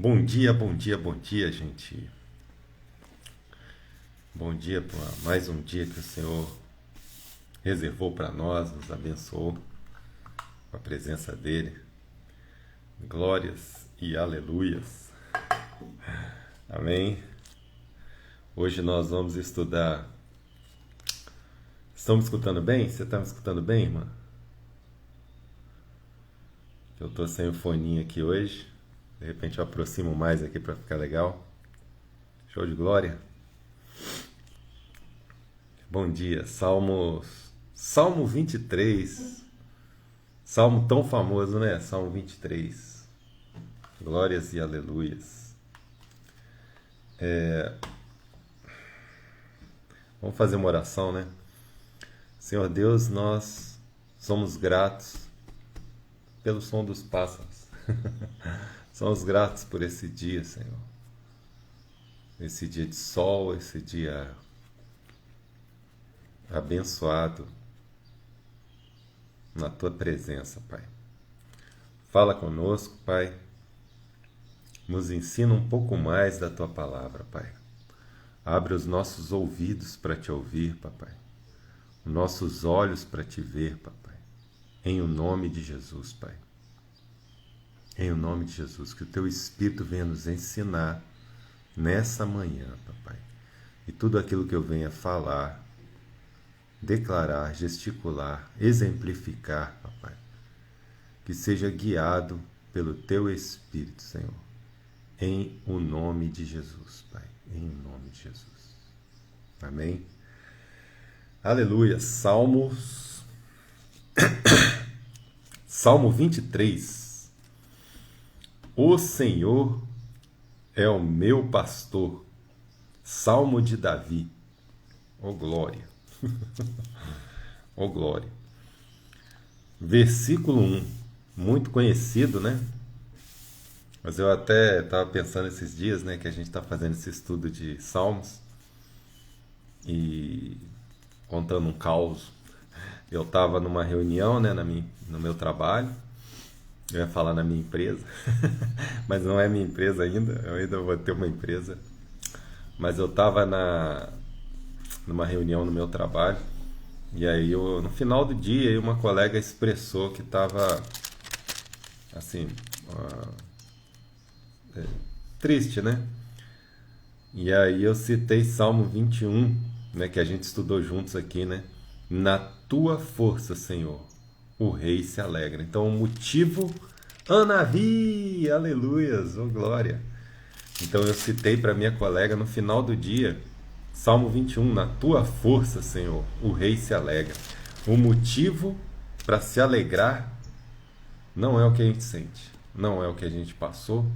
Bom dia, bom dia, bom dia, gente. Bom dia por mais um dia que o Senhor reservou para nós, nos abençoou com a presença dEle. Glórias e aleluias. Amém. Hoje nós vamos estudar. Estão me escutando bem? Você está me escutando bem, irmã? Eu estou sem o foninho aqui hoje. De repente eu aproximo mais aqui para ficar legal. Show de glória. Bom dia. Salmo 23. Salmo tão famoso, né? Salmo 23. Glórias e aleluias. Vamos fazer uma oração, né? Senhor Deus, nós somos gratos pelo som dos pássaros. Somos gratos por esse dia, Senhor. Esse dia de sol, esse dia abençoado na Tua presença, Pai. Fala conosco, Pai. Nos ensina um pouco mais da Tua palavra, Pai. Abre os nossos ouvidos para Te ouvir, Papai. Os nossos olhos para Te ver, Papai. Em o nome de Jesus, Pai. Em o nome de Jesus, que o Teu Espírito venha nos ensinar nessa manhã, Papai. E tudo aquilo que eu venha falar, declarar, gesticular, exemplificar, Papai, que seja guiado pelo Teu Espírito, Senhor. Em o nome de Jesus, Pai. Em o nome de Jesus. Amém? Aleluia. Salmo 23. O Senhor é o meu pastor. Salmo de Davi. Oh glória. Oh glória. Versículo 1. Muito conhecido, né? Mas eu até estava pensando esses dias, né, que a gente está fazendo esse estudo de Salmos e contando um caos. Eu estava numa reunião, né, no meu trabalho. Eu ia falar na minha empresa, mas não é minha empresa ainda. Eu ainda vou ter uma empresa. Mas eu estava numa reunião no meu trabalho. E aí, no final do dia, uma colega expressou que estava assim, triste, né? E aí eu citei Salmo 21, né, que a gente estudou juntos aqui, né? Na tua força, Senhor, o rei se alegra. Então, o motivo, Anavi, aleluias, oh glória. Então, eu citei para minha colega no final do dia, Salmo 21, na tua força, Senhor, o rei se alegra. O motivo para se alegrar não é o que a gente sente, não é o que a gente passou,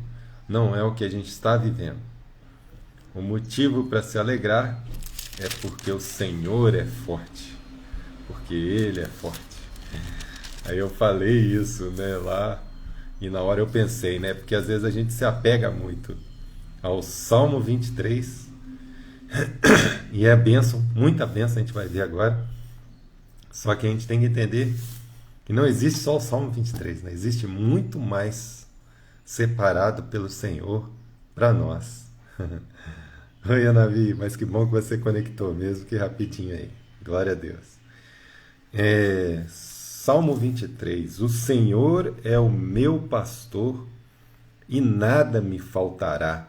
não é o que a gente está vivendo. O motivo para se alegrar é porque o Senhor é forte, porque Ele é forte. Aí eu falei isso, né, lá, e na hora eu pensei, né, porque às vezes a gente se apega muito ao Salmo 23, e é bênção, muita bênção, a gente vai ver agora. Só que a gente tem que entender que não existe só o Salmo 23, né? Existe muito mais separado pelo Senhor para nós. Oi, Anavi, mas que bom que você conectou mesmo, que rapidinho aí. Glória a Deus. Salmo 23. O Senhor é o meu pastor e nada me faltará.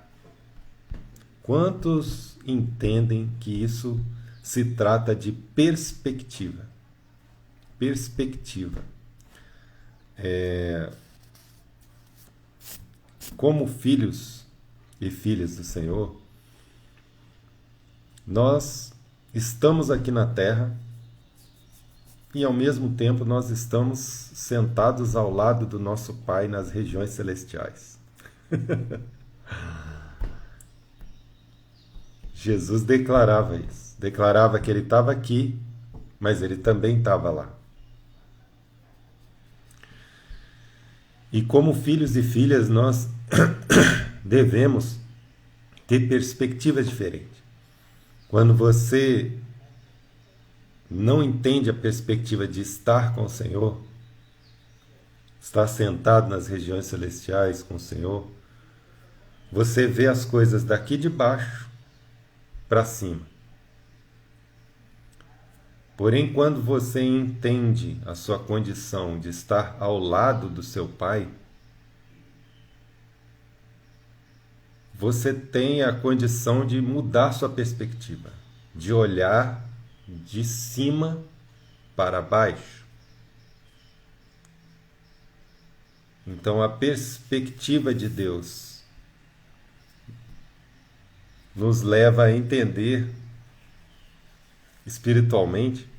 Quantos entendem que isso se trata de perspectiva? Perspectiva. Como filhos e filhas do Senhor, nós estamos aqui na terra e ao mesmo tempo nós estamos sentados ao lado do nosso Pai nas regiões celestiais. Jesus declarava isso. Declarava que Ele estava aqui, mas Ele também estava lá. E como filhos e filhas, nós devemos ter perspectivas diferentes. Quando você não entende a perspectiva de estar com o Senhor, estar sentado nas regiões celestiais com o Senhor, Você vê as coisas daqui de baixo para cima. Porém, quando você entende a sua condição de estar ao lado do seu Pai, você tem a condição de mudar sua perspectiva, de olhar de cima para baixo. Então, a perspectiva de Deus nos leva a entender espiritualmente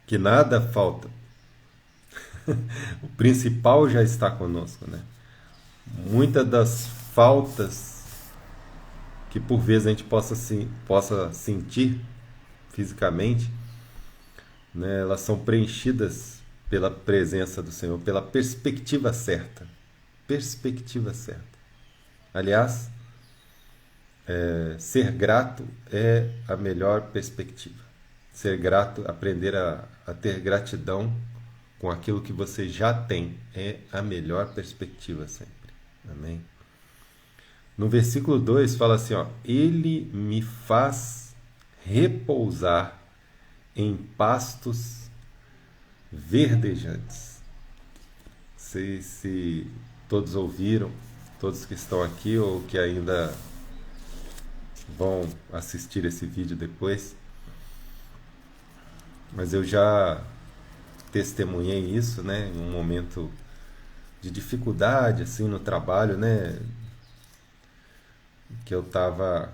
que nada falta. O principal já está conosco, né? Muitas das faltas que por vezes a gente possa sentir fisicamente, né, elas são preenchidas pela presença do Senhor, pela perspectiva certa. Perspectiva certa. Aliás, ser grato é a melhor perspectiva. Ser grato, aprender a ter gratidão com aquilo que você já tem, é a melhor perspectiva sempre. Amém? No versículo 2 fala assim, ó, Ele me faz repousar em pastos verdejantes. Se todos ouviram, todos que estão aqui ou que ainda vão assistir esse vídeo depois, mas eu já testemunhei isso, né, em um momento de dificuldade assim no trabalho, né, que eu tava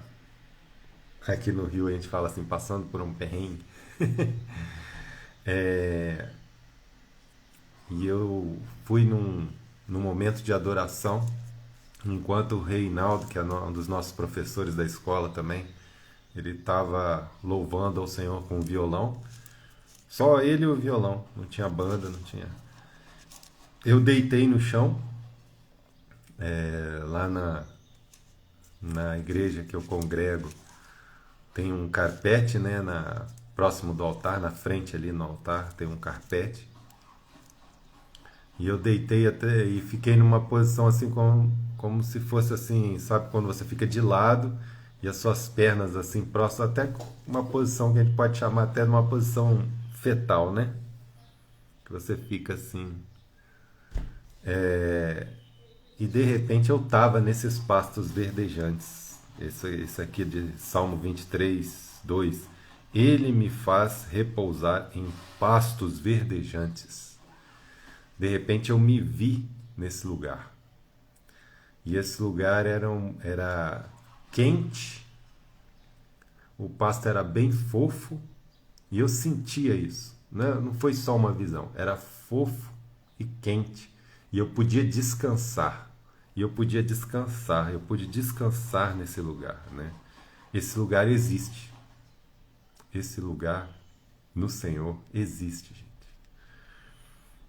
aqui no Rio, a gente fala assim, passando por um perrengue. E eu fui num momento de adoração, enquanto o Reinaldo, que é um dos nossos professores da escola também, ele estava louvando ao Senhor com o violão. Só ele e o violão, não tinha banda, não tinha. Eu deitei no chão, lá na igreja que eu congrego, tem um carpete, né, próximo do altar, na frente ali no altar, tem um carpete. E eu deitei até e fiquei numa posição assim como se fosse assim, sabe, quando você fica de lado e as suas pernas assim próximas, até uma posição que a gente pode chamar até de uma posição fetal, né? Que você fica assim. E de repente eu estava nesses pastos verdejantes. Esse aqui de Salmo 23, 2. Ele me faz repousar em pastos verdejantes. De repente eu me vi nesse lugar. E esse lugar era quente, o pasto era bem fofo, e eu sentia isso. Não foi só uma visão, era fofo e quente. E eu podia descansar. Eu pude descansar nesse lugar, né? Esse lugar existe. Esse lugar no Senhor existe, gente.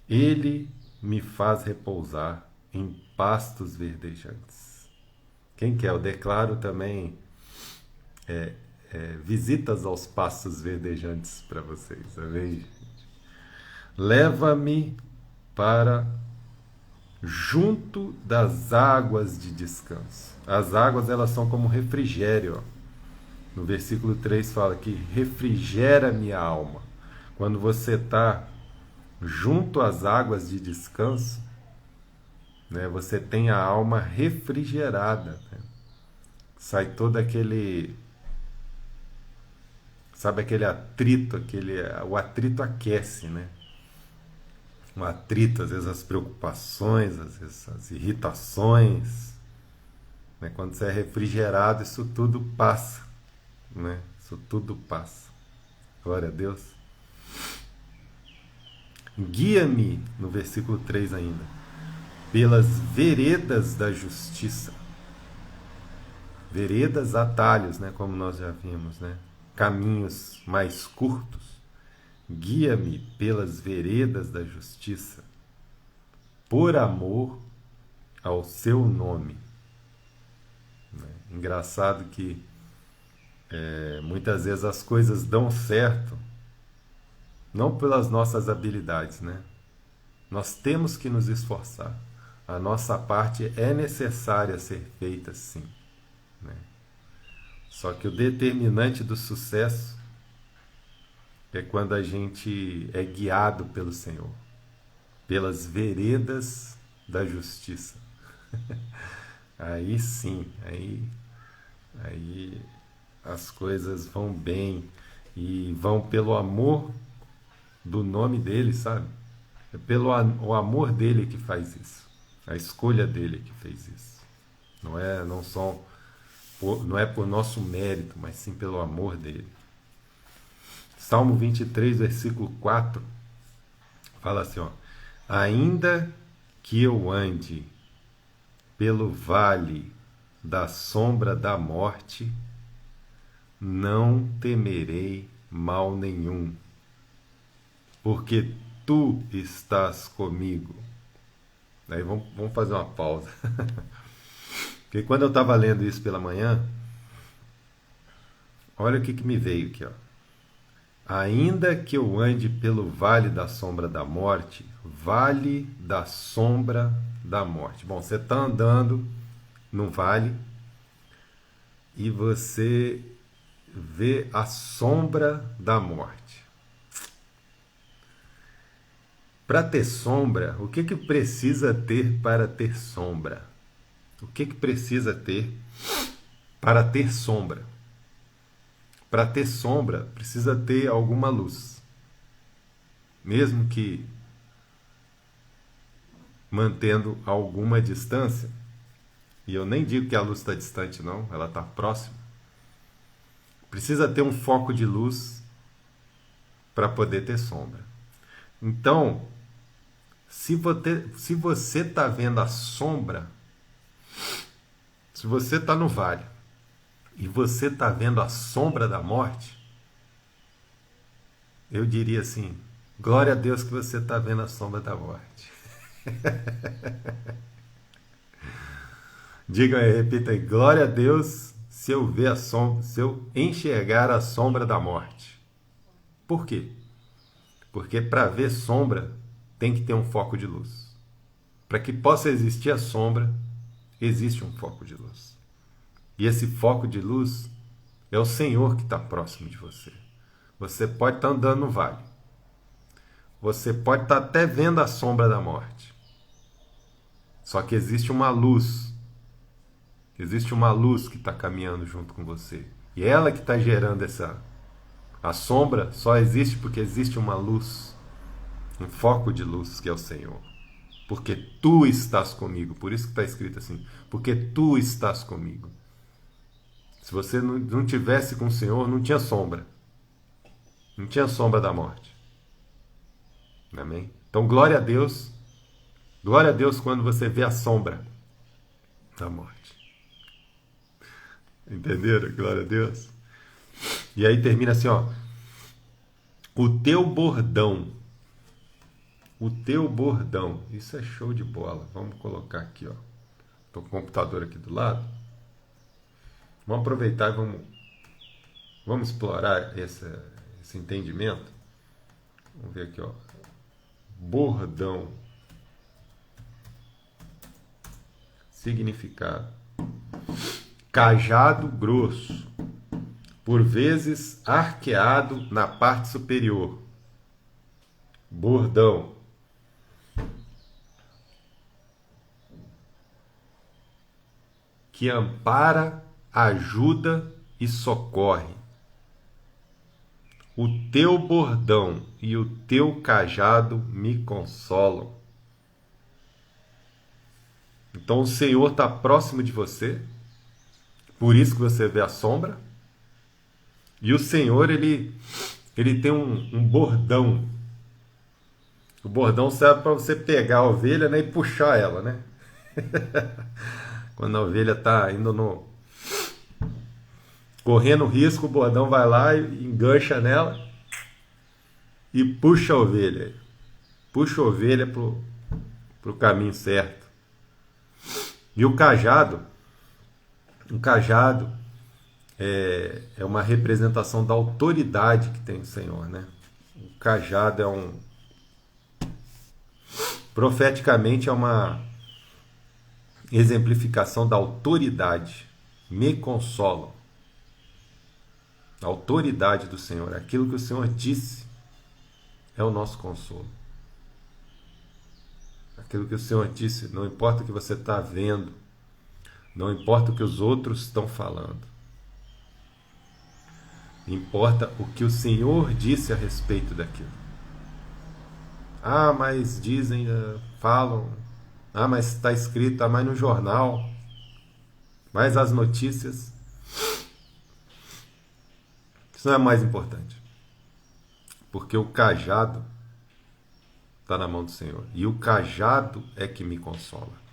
Ele me faz repousar em pastos verdejantes. Quem quer? Eu declaro também visitas aos pastos verdejantes para vocês. Amém? Leva-me para junto das águas de descanso. As águas, elas são como refrigério. Ó. No versículo 3 fala que refrigera minha alma. Quando você está junto às águas de descanso, né, você tem a alma refrigerada. Né? Sai todo aquele... Sabe aquele atrito, o atrito aquece, né? O atrito, às vezes as preocupações, às vezes as irritações. Né? Quando você é refrigerado, isso tudo passa. Né? Isso tudo passa. Glória a Deus. Guia-me, no versículo 3 ainda, pelas veredas da justiça. Veredas, atalhos, né? Como nós já vimos, né? Caminhos mais curtos. Guia-me pelas veredas da justiça, por amor ao seu nome. Engraçado que muitas vezes as coisas dão certo, não pelas nossas habilidades, né? Nós temos que nos esforçar, A nossa parte é necessária ser feita sim, né? Só que o determinante do sucesso é quando a gente é guiado pelo Senhor, pelas veredas da justiça. Aí sim, aí as coisas vão bem e vão pelo amor do nome dele, sabe? É pelo o amor dele que faz isso, a escolha dele que fez isso. Não é por nosso mérito, mas sim pelo amor dele. Salmo 23, versículo 4, fala assim, ó: ainda que eu ande pelo vale da sombra da morte, não temerei mal nenhum, porque tu estás comigo. Aí vamos fazer uma pausa. Porque quando eu estava lendo isso pela manhã, olha o que me veio aqui, ó. Ainda que eu ande pelo vale da sombra da morte, vale da sombra da morte. Bom, você está andando num vale e você vê a sombra da morte. Para ter sombra, o que precisa ter para ter sombra? O que precisa ter para ter sombra? Para ter sombra, precisa ter alguma luz. Mesmo que mantendo alguma distância, e eu nem digo que a luz está distante, não, ela está próxima. Precisa ter um foco de luz para poder ter sombra. Então, se você está vendo a sombra, se você está no vale e você está vendo a sombra da morte, eu diria assim: glória a Deus que você está vendo a sombra da morte. Diga aí, repita aí: glória a Deus se eu ver a sombra, se eu enxergar a sombra da morte. Por quê? Porque para ver sombra tem que ter um foco de luz. Para que possa existir a sombra, existe um foco de luz. E esse foco de luz é o Senhor que está próximo de você. Você pode estar andando no vale. Você pode estar até vendo a sombra da morte. Só que existe uma luz. Existe uma luz que está caminhando junto com você. E ela que está gerando essa... A sombra só existe porque existe uma luz. Um foco de luz que é o Senhor. Porque tu estás comigo. Por isso que está escrito assim. Porque tu estás comigo. Se você não tivesse com o Senhor, não tinha sombra. Não tinha sombra da morte. Amém? Então, glória a Deus. Glória a Deus quando você vê a sombra da morte. Entenderam? Glória a Deus. E aí termina assim, ó. O teu bordão. O teu bordão. Isso é show de bola. Vamos colocar aqui, ó. Estou com o computador aqui do lado. Vamos aproveitar e vamos explorar esse entendimento. Vamos ver aqui, ó. Bordão. Significado: cajado grosso, por vezes arqueado na parte superior. Bordão. Que ampara, ajuda e socorre. O teu bordão e o teu cajado me consolam. Então o Senhor está próximo de você, por isso que você vê a sombra. E o Senhor, ele tem um bordão. O bordão serve para você pegar a ovelha, né, e puxar ela, né? Quando a ovelha está indo correndo risco, o bordão vai lá e engancha nela e puxa a ovelha. Puxa a ovelha para o caminho certo. E o cajado é uma representação da autoridade que tem o Senhor, né? O cajado profeticamente é uma exemplificação da autoridade, me consolam. A autoridade do Senhor, aquilo que o Senhor disse, é o nosso consolo. Aquilo que o Senhor disse, não importa o que você está vendo, não importa o que os outros estão falando, importa o que o Senhor disse a respeito daquilo. Ah, mas dizem, falam, ah, mas está escrito, ah, mas no jornal, mas as notícias. Isso não é mais importante, porque o cajado está na mão do Senhor, e o cajado é que me consola.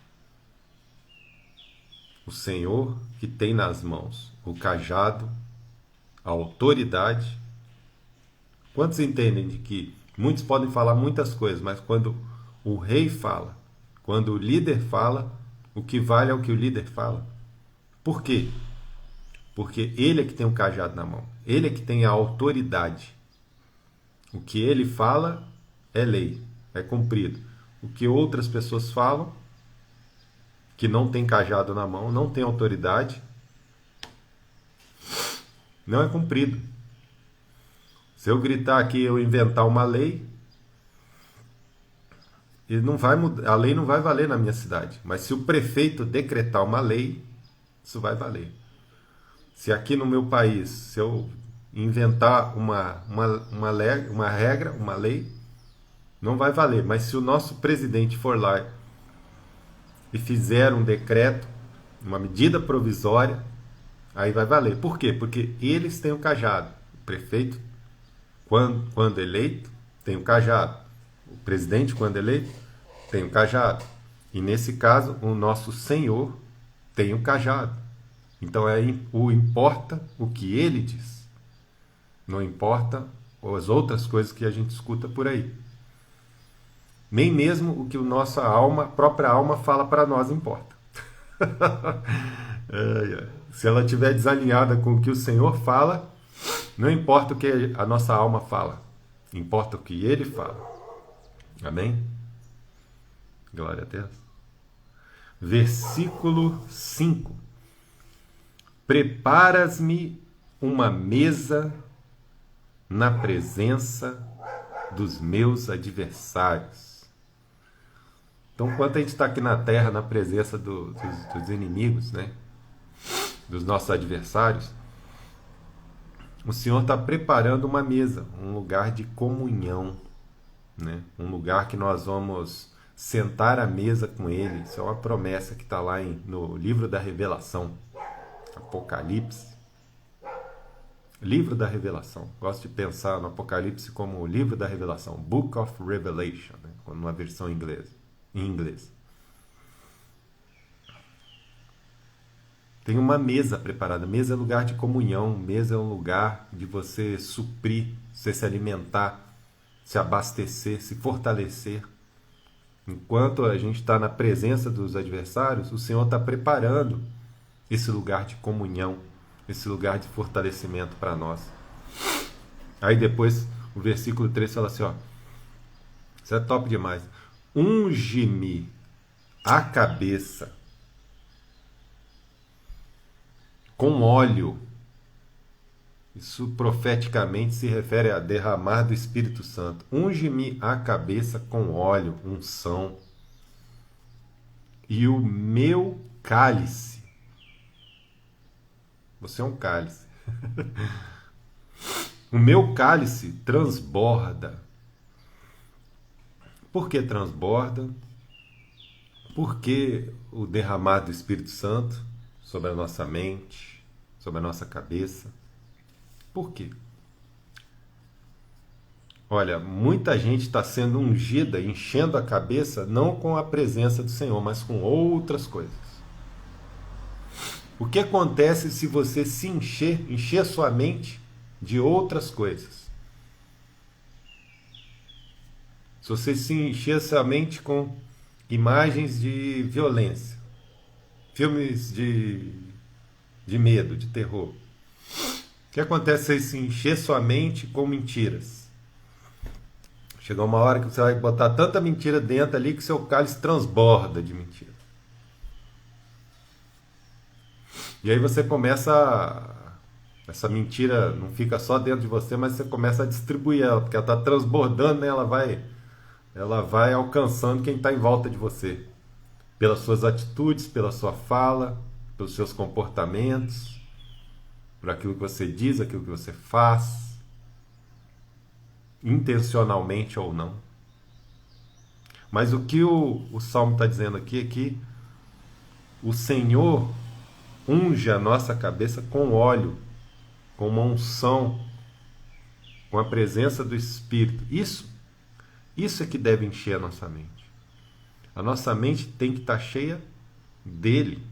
O Senhor que tem nas mãos o cajado, a autoridade. Quantos entendem de que muitos podem falar muitas coisas, mas quando o rei fala, quando o líder fala, o que vale é o que o líder fala? Por quê? Porque ele é que tem o cajado na mão, ele é que tem a autoridade. O que ele fala é lei, é cumprido. O que outras pessoas falam, que não tem cajado na mão, não tem autoridade, não é cumprido. Se eu gritar aqui, eu inventar uma lei, ele não vai mudar, a lei não vai valer na minha cidade. Mas se o prefeito decretar uma lei, isso vai valer. Se aqui no meu país, se eu inventar uma regra, uma lei, não vai valer. Mas se o nosso presidente for lá e fizer um decreto, uma medida provisória, aí vai valer. Por quê? Porque eles têm o cajado. O prefeito, quando eleito, tem o cajado. O presidente, quando eleito, tem o cajado. E nesse caso, o nosso Senhor tem o cajado. Então importa o que ele diz. Não importa as outras coisas que a gente escuta por aí. Nem mesmo o que a própria alma fala para nós importa. Se ela estiver desalinhada com o que o Senhor fala, não importa o que a nossa alma fala, importa o que ele fala. Amém? Glória a Deus. Versículo 5. Preparas-me uma mesa na presença dos meus adversários. Então, enquanto a gente está aqui na terra, na presença dos inimigos, né? Dos nossos adversários, o Senhor está preparando uma mesa, um lugar de comunhão, né? Um lugar que nós vamos sentar à mesa com Ele. Isso é uma promessa que está lá no livro da Revelação, Apocalipse. Livro da Revelação. Gosto de pensar no Apocalipse como o livro da Revelação, Book of Revelation, né? Numa versão em inglês. Tem uma mesa preparada. Mesa é lugar de comunhão. Mesa é um lugar de você suprir, você se alimentar, se abastecer, se fortalecer. Enquanto a gente está na presença dos adversários, o Senhor está preparando esse lugar de comunhão, esse lugar de fortalecimento para nós. Aí depois o versículo 3 fala assim, ó, isso é top demais. Unge-me a cabeça com óleo. Isso profeticamente se refere a derramar do Espírito Santo. Unge-me a cabeça com óleo, unção, e o meu cálice. Você é um cálice. O meu cálice transborda. Por que transborda? Porque o derramar do Espírito Santo sobre a nossa mente, sobre a nossa cabeça. Por quê? Olha, muita gente está sendo ungida, enchendo a cabeça, não com a presença do Senhor, mas com outras coisas. O que acontece se você se encher a sua mente de outras coisas? Se você se encher a sua mente com imagens de violência, filmes de medo, de terror. O que acontece se você se encher sua mente com mentiras? Chega uma hora que você vai botar tanta mentira dentro ali que seu cálice transborda de mentira. E aí você começa essa mentira não fica só dentro de você, mas você começa a distribuir ela, porque ela está transbordando, né? Ela vai alcançando quem está em volta de você, pelas suas atitudes, pela sua fala, pelos seus comportamentos, por aquilo que você diz, aquilo que você faz, intencionalmente ou não. Mas o que o Salmo está dizendo aqui é que o Senhor unge a nossa cabeça com óleo, com uma unção, com a presença do Espírito. Isso é que deve encher a nossa mente. A nossa mente tem que estar cheia dele,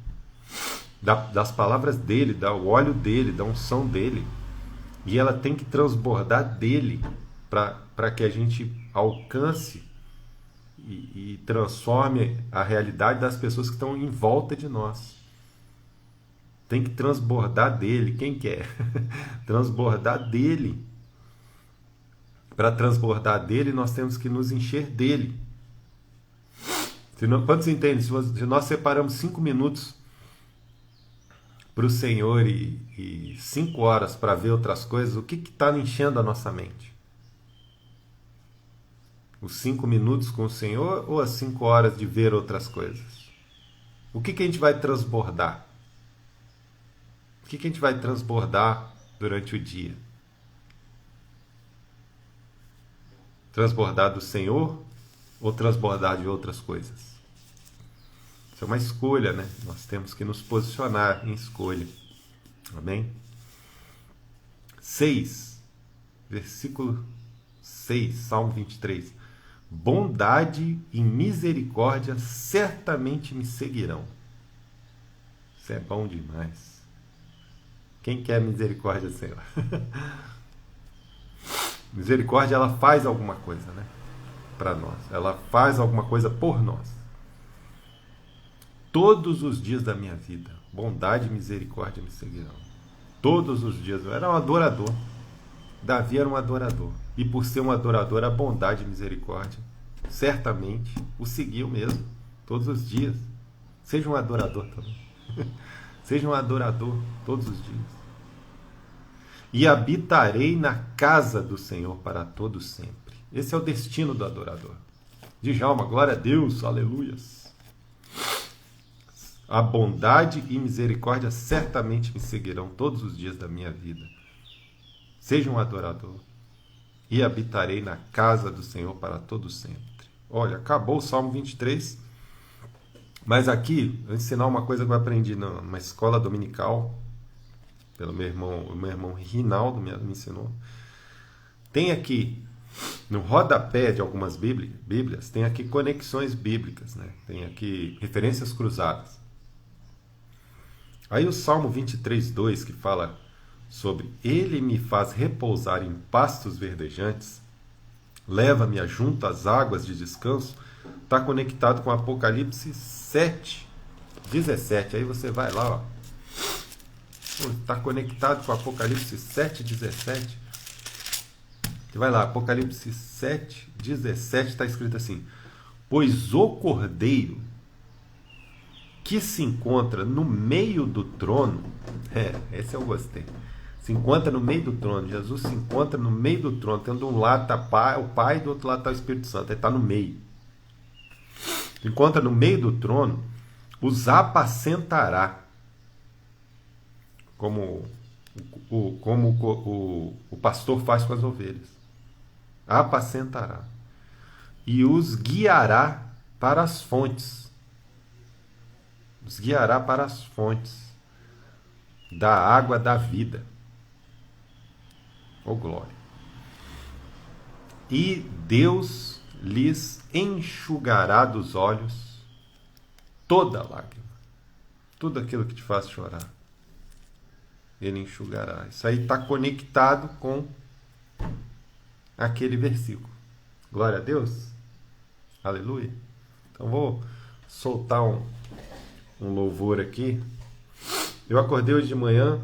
das palavras dele, do óleo dele, da unção dele. E ela tem que transbordar dele para que a gente alcance e transforme a realidade das pessoas que estão em volta de nós. Tem que transbordar dele. Quem quer? Transbordar dele. Para transbordar dele, nós temos que nos encher dele. Quando você entende? Se nós separamos 5 minutos para o Senhor e 5 horas para ver outras coisas, o que está enchendo a nossa mente? Os 5 minutos com o Senhor ou as 5 horas de ver outras coisas? O que a gente vai transbordar? O que a gente vai transbordar durante o dia? Transbordar do Senhor ou transbordar de outras coisas? Isso é uma escolha, né? Nós temos que nos posicionar em escolha. Amém? 6, versículo 6, Salmo 23. Bondade e misericórdia certamente me seguirão. Isso é bom demais. Quem quer misericórdia, Senhor? Misericórdia, ela faz alguma coisa, né? Para nós. Ela faz alguma coisa por nós. Todos os dias da minha vida, bondade e misericórdia me seguirão. Todos os dias. Eu era um adorador. Davi era um adorador. E por ser um adorador, a bondade e misericórdia certamente o seguiu mesmo. Todos os dias. Seja um adorador também. Seja um adorador todos os dias. E habitarei na casa do Senhor para todo sempre. Esse é o destino do adorador. Djalma, glória a Deus, aleluias. A bondade e misericórdia certamente me seguirão todos os dias da minha vida. Seja um adorador. E habitarei na casa do Senhor para todo sempre. Olha, acabou o Salmo 23. Mas aqui, eu vou ensinar uma coisa que eu aprendi numa escola dominical, pelo meu irmão Rinaldo me ensinou. Tem aqui, no rodapé de algumas bíblias, tem aqui conexões bíblicas, né? Tem aqui referências cruzadas. Aí o Salmo 23:2, que fala sobre Ele me faz repousar em pastos verdejantes, leva-me junto às águas de descanso, está conectado com Apocalipse 7:17. Aí você vai lá, ó. Está conectado com Apocalipse 7:17. Você vai lá, Apocalipse 7:17 está escrito assim: pois o Cordeiro que se encontra no meio do trono, esse eu gostei, se encontra no meio do trono, Jesus se encontra no meio do trono, tendo um lado está o Pai e do outro lado está o Espírito Santo, ele está no meio. Se encontra no meio do trono, os apacentará, como o pastor faz com as ovelhas. Apacentará. E os guiará para as fontes. Os guiará para as fontes da água da vida. Oh glória! E Deus lhes enxugará dos olhos toda lágrima. Tudo aquilo que te faz chorar. Ele enxugará. Isso aí está conectado com aquele versículo. Glória a Deus. Aleluia. Então vou soltar um louvor aqui. Eu acordei hoje de manhã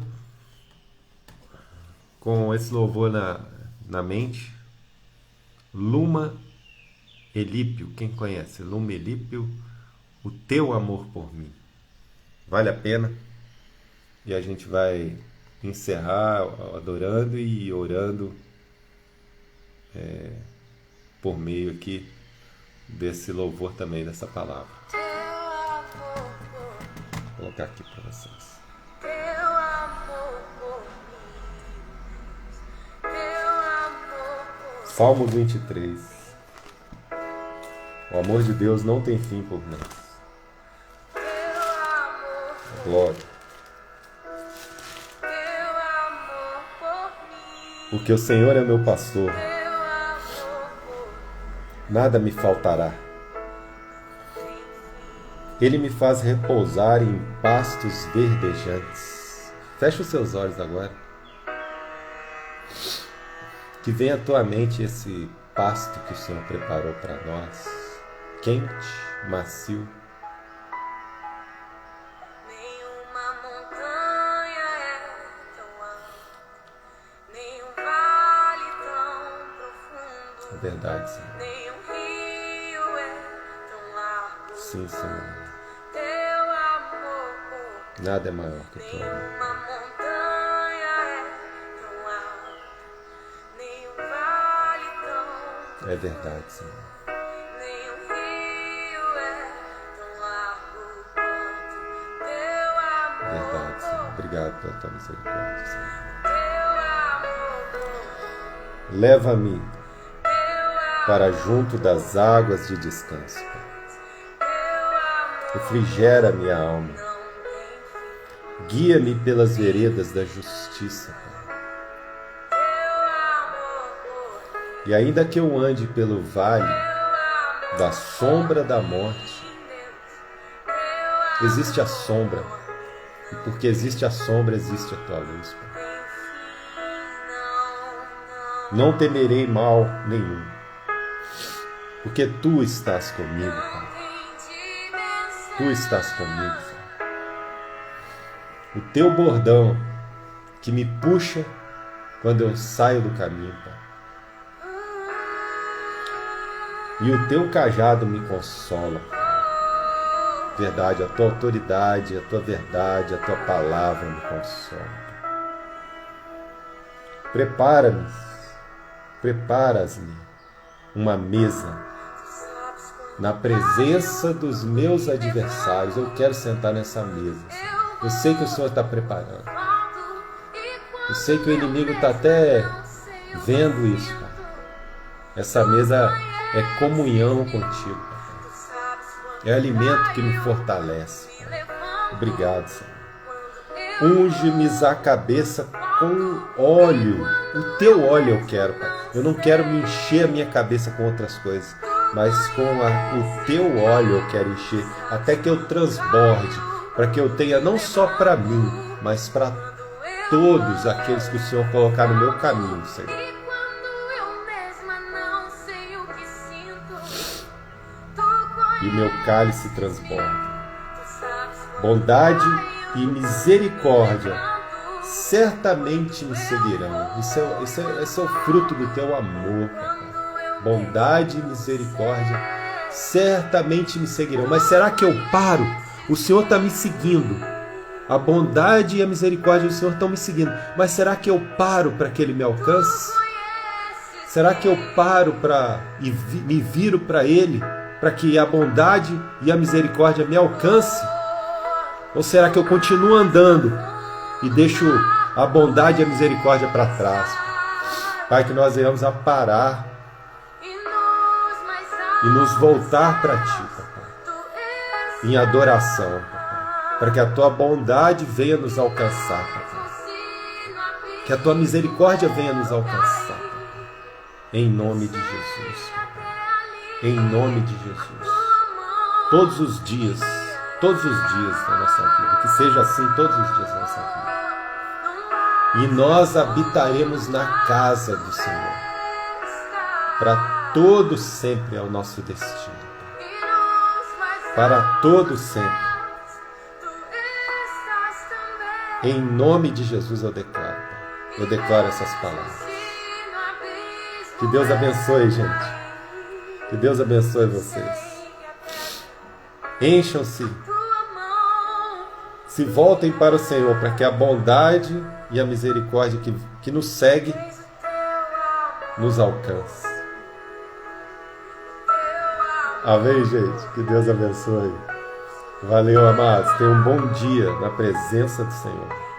com esse louvor na mente. Luma Elípio. Quem conhece? Luma Elípio. O teu amor por mim. Vale a pena. E a gente vai encerrar adorando e orando por meio aqui desse louvor também, dessa palavra. Vou colocar aqui para vocês. Salmo 23. O amor de Deus não tem fim por nós. Glória. Porque o Senhor é meu pastor, nada me faltará. Ele me faz repousar em pastos verdejantes. Fecha os seus olhos agora. Que venha à tua mente esse pasto que o Senhor preparou para nós, quente, macio. Nenhuma montanha é tão alta, nenhum vale tão profundo. É verdade, Senhor. Nenhum rio é tão largo. Sim, Senhor. Teu amor por mim. Nada é maior que o teu amor. Nenhuma montanha é tão alta, nenhum vale tão É verdade, Senhor. nenhum rio é tão largo quanto teu amor. Verdade, Senhor. Obrigado pela tua misericórdia, Senhor. Teu amor, Leva-me para junto das águas de descanso, Pai. Refrigera minha alma. Guia-me pelas veredas da justiça, Pai. E ainda que eu ande pelo vale da sombra da morte, existe a sombra. E porque existe a sombra, existe a tua luz, Pai. Não temerei mal nenhum, porque tu estás comigo, Pai. Tu estás comigo, Senhor. O teu bordão que me puxa quando eu saio do caminho, Pai. E o teu cajado me consola. Verdade, a tua autoridade, a tua verdade, a tua palavra me consola. Preparas-me uma mesa na presença dos meus adversários. Eu quero sentar nessa mesa, Senhor. Eu sei que o Senhor está preparando. Eu sei que o inimigo está até vendo isso, Pai. Essa mesa é comunhão contigo, Pai. É alimento que me fortalece, Pai. Obrigado, Senhor. Unge-me a cabeça com óleo. O teu óleo eu quero, Pai. Eu não quero me encher a minha cabeça com outras coisas, mas com o teu óleo eu quero encher, até que eu transborde, para que eu tenha não só para mim, mas para todos aqueles que o Senhor colocar no meu caminho, Senhor. E o meu cálice transborda. Bondade e misericórdia certamente me seguirão. Esse é o fruto do teu amor, Pai. Bondade e misericórdia certamente me seguirão. Mas será que eu paro? O Senhor está me seguindo. A bondade e a misericórdia do Senhor estão me seguindo. Mas será que eu paro para que Ele me alcance? Será que eu paro e me viro para Ele, para que a bondade e a misericórdia me alcance? Ou será que eu continuo andando e deixo a bondade e a misericórdia para trás? Pai, que nós venhamos a parar e nos voltar para Ti, Papai, em adoração, Papai, para que a Tua bondade venha nos alcançar, Papai, que a Tua misericórdia venha nos alcançar, Papai, em nome de Jesus, Papai, em nome de Jesus, todos os dias da nossa vida, que seja assim todos os dias da nossa vida, e nós habitaremos na casa do Senhor, para todo sempre é o nosso destino. Para todo sempre. Em nome de Jesus eu declaro. Eu declaro essas palavras. Que Deus abençoe, gente. Que Deus abençoe vocês. Encham-se. se voltem para o Senhor, para que a bondade e a misericórdia que nos segue nos alcance. Amém, gente? Que Deus abençoe. Valeu, amados. Tenham um bom dia na presença do Senhor.